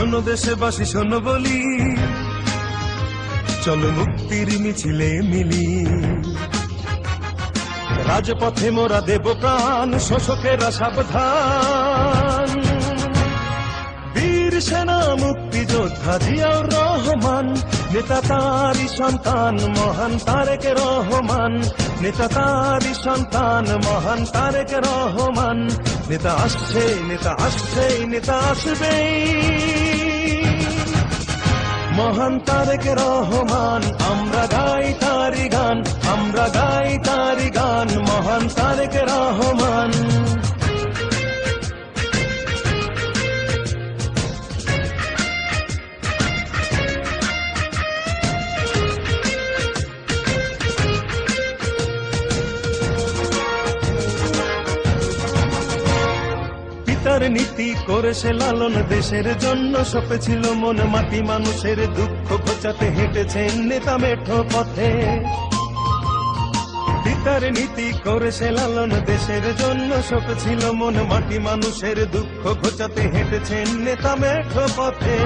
শোনো দেশবাসী শোনো বলি, চলো মুক্তির মিছিলে মিলি। রাজপথে মোরা দেব প্রাণ, শোষকেরা সাবধান। বীর সেনা মুক্তিযোদ্ধা জিয়াউর রহমান, নেতা তারই সন্তান মহান তারেক রহমান। নেতা তারই সন্তান মহান তারেক রহমান। নেতা আসছে, নেতা আসছে, নেতা আসবেই, মহান তারেক রহমান। আমরা গাই তারি গান, আমরা গাই তারি গান, মহান তারেক রহমান। পিতার নীতি করেছে লালন, দেশের জন্য সপেছিল মন মাটি, মানুষের দুঃখ ঘোচাতে হেঁটেছেন নেতা মেঠো পথে। পিতার নীতি করেছে লালন, দেশের জন্য সপেছিল মন মাটি, মানুষের দুঃখ ঘোচাতে হেঁটেছেন নেতা মেঠো পথে।